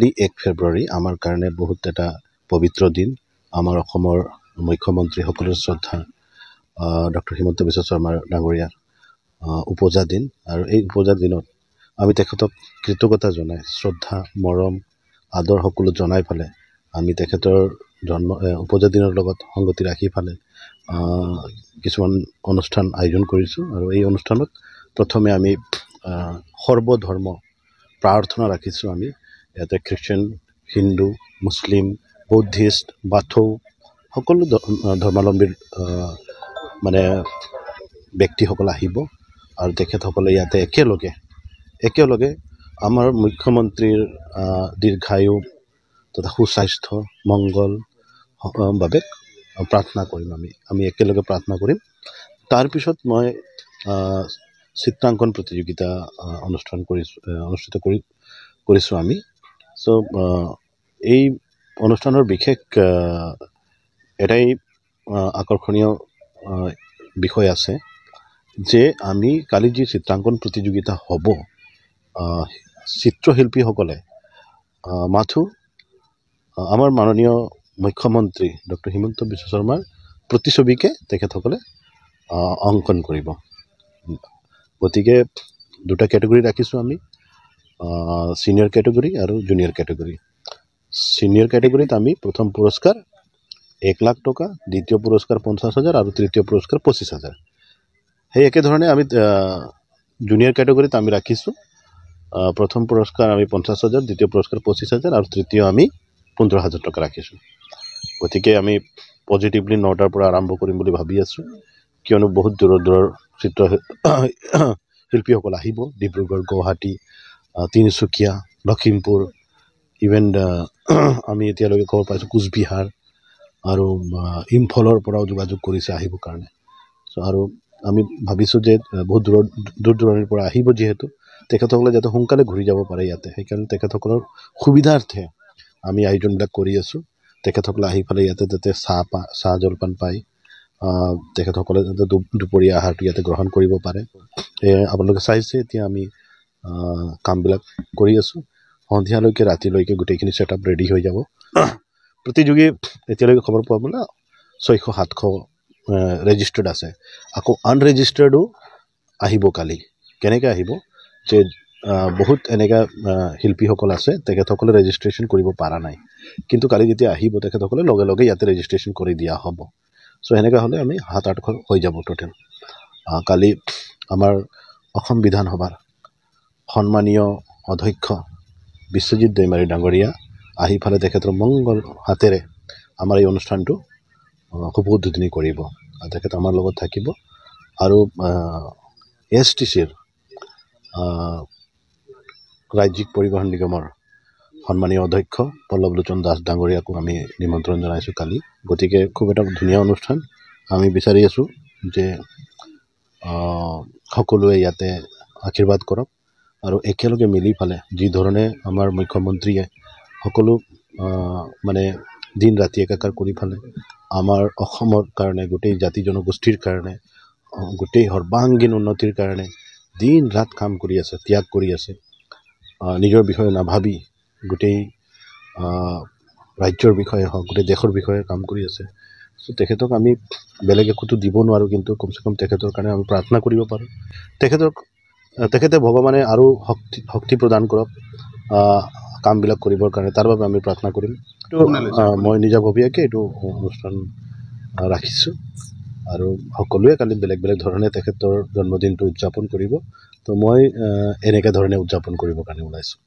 1 ফেব্ৰুৱাৰী আমাৰ কাৰণে বহুত এটা পবিত্ৰ দিন। আমাৰ অসমৰ মুখ্যমন্ত্ৰী সকলৰ শ্ৰদ্ধা ডক্টৰ হিমন্ত বিশ্ব শৰ্মা ডাঙৰীয়াৰ উপজা দিন। আৰু এই উপজা দিনত আমি তেখেতক কৃতজ্ঞতা জনাই শ্ৰদ্ধা মৰম আদৰ সকলো জনাই ফালে আমি তেখেতৰ উপজা দিনৰ লগত সংগতি ৰাখি ফালে কিছুমান অনুষ্ঠান আয়োজন কৰিছোঁ। আৰু এই অনুষ্ঠানত প্ৰথমে আমি সৰ্বধৰ্ম প্ৰাৰ্থনা ৰাখিছোঁ। আমি ইয়াতে খ্ৰীষ্টান, হিন্দু, মুছলিম, বৌদ্ধিষ্ট, বাথৌ সকলো ধৰ্মাৱলম্বীৰ ব্যক্তিসকল আহিব আৰু তেখেতসকলে ইয়াতে একেলগে আমাৰ মুখ্যমন্ত্ৰীৰ দীৰ্ঘায়ু তথা সুস্বাস্থ্য মংগল বাবে প্ৰাৰ্থনা কৰিম। আমি একেলগে প্ৰাৰ্থনা কৰিম। তাৰপিছত মই চিত্ৰাংকন প্ৰতিযোগিতা অনুষ্ঠিত কৰিছোঁ আমি। চ' এই অনুষ্ঠানৰ বিশেষ এটাই আকৰ্ষণীয় বিষয় আছে যে আমি কালি যি চিত্ৰাংকন প্ৰতিযোগিতা হ'ব, চিত্ৰশিল্পীসকলে মাথো আমাৰ মাননীয় মুখ্যমন্ত্ৰী ডক্টৰ হিমন্ত বিশ্ব শৰ্মাৰ প্ৰতিছবিকে তেখেতসকলে অংকন কৰিব। গতিকে দুটা কেটেগৰী ৰাখিছোঁ আমি, ছিনিয়ৰ কেটেগৰী আৰু জুনিয়ৰ কেটেগৰী। ছিনিয়ৰ কেটেগৰীত আমি প্ৰথম পুৰস্কাৰ 1 লাখ টকা, দ্বিতীয় পুৰস্কাৰ 50,000 আৰু তৃতীয় পুৰস্কাৰ 25,000। সেই একেধৰণে আমি জুনিয়ৰ কেটেগৰীত আমি ৰাখিছোঁ প্ৰথম পুৰস্কাৰ আমি 50,000, দ্বিতীয় পুৰস্কাৰ 25,000 আৰু তৃতীয় আমি 15,000 টকা ৰাখিছোঁ। গতিকে আমি পজিটিভলি 9টাৰ পৰা আৰম্ভ কৰিম বুলি ভাবি আছোঁ, কিয়নো বহুত দূৰৰ শিল্পীসকল আহিব। ডিব্ৰুগড়, গুৱাহাটী, তিনিচুকীয়া, লখিমপুৰ, ইভেন আমি এতিয়ালৈকে খবৰ পাইছোঁ কোচবিহাৰ আৰু ইম্ফলৰ পৰাও যোগাযোগ কৰিছে আহিবৰ কাৰণে। চ' আৰু আমি ভাবিছোঁ যে বহুত দূৰ দূৰণিৰ পৰা আহিব, যিহেতু তেখেতসকলে যাতে সোনকালে ঘূৰি যাব পাৰে ইয়াতে, সেইকাৰণে তেখেতসকলৰ সুবিধাৰ্থে আমি আয়োজনবিলাক কৰি আছোঁ। তেখেতসকলে আহি পেলাই ইয়াতে যাতে চাহ জলপান পায়, তেখেতসকলে যাতে দুপৰীয়া আহাৰটো ইয়াতে গ্ৰহণ কৰিব পাৰে। আপোনালোকে চাইছে এতিয়া আমি কামবিলাক কৰি আছোঁ। সন্ধিয়ালৈকে ৰাতিলৈকে গোটেইখিনি ছেটআপ ৰেডি হৈ যাব। প্ৰতিযোগী এতিয়ালৈকে খবৰ পোৱা বোলে 600-700 ৰেজিষ্টাৰ্ড আছে। আকৌ আনৰেজিষ্টাৰ্ডো আহিব কালি। কেনেকৈ আহিব যে বহুত এনেকুৱা শিল্পীসকল আছে তেখেতসকলে ৰেজিষ্ট্ৰেশ্যন কৰিব পৰা নাই, কিন্তু কালি যেতিয়া আহিব তেখেতসকলে লগে লগে ইয়াতে ৰেজিষ্ট্ৰেশ্যন কৰি দিয়া হ'ব। চ' সেনেকুৱা হ'লে আমি 700-800 হৈ যাব টোটেল। কালি আমাৰ অসম বিধানসভাৰ সন্মানীয় অধ্যক্ষ বিশ্বজিৎ দৈমাৰী ডাঙৰীয়া আহি ফালে তেখেতৰ মংগল হাতেৰে আমাৰ এই অনুষ্ঠানটো শুভ উদ্বোধনী কৰিব। তেখেত আমাৰ লগত থাকিব। আৰু ASTCৰ ৰাজ্যিক পৰিবহণ নিগমৰ সন্মানীয় অধ্যক্ষ পল্লৱলোচন দাস ডাঙৰীয়াকো আমি নিমন্ত্ৰণ জনাইছোঁ কালি। গতিকে খুব এটা ধুনীয়া অনুষ্ঠান। আমি বিচাৰি আছোঁ যে সকলোৱে ইয়াতে আশীৰ্বাদ কৰক আৰু একেলগে মিলি ফালে যি ধৰণে আমাৰ মুখ্যমন্ত্ৰীয়ে সকলো দিন ৰাতি একাকাৰ কৰি ফালে আমাৰ অসমৰ কাৰণে, গোটেই জাতি জনগোষ্ঠীৰ কাৰণে, গোটেই সৰ্বাংগীন উন্নতিৰ কাৰণে দিন ৰাত কাম কৰি আছে, ত্যাগ কৰি আছে। নিজৰ বিষয়ে নাভাবি গোটেই ৰাজ্যৰ বিষয়ে হওক, গোটেই দেশৰ বিষয়ে কাম কৰি আছে। চ' তেখেতক আমি বেলেগ একোতো দিব নোৱাৰোঁ, কিন্তু কমচে কম তেখেতৰ কাৰণে আমি প্ৰাৰ্থনা কৰিব পাৰোঁ। তেখেতে ভগৱানে আৰু শক্তি প্ৰদান কৰক কামবিলাক কৰিবৰ কাৰণে, তাৰ বাবে আমি প্ৰাৰ্থনা কৰিম। মই নিজাববীয়াকৈ এইটো অনুষ্ঠান ৰাখিছোঁ আৰু সকলোৱে কালি বেলেগ বেলেগ ধৰণে তেখেতৰ জন্মদিনটো উদযাপন কৰিব। তো মই এনেকুৱা ধৰণে উদযাপন কৰিবৰ কাৰণে ওলাইছোঁ।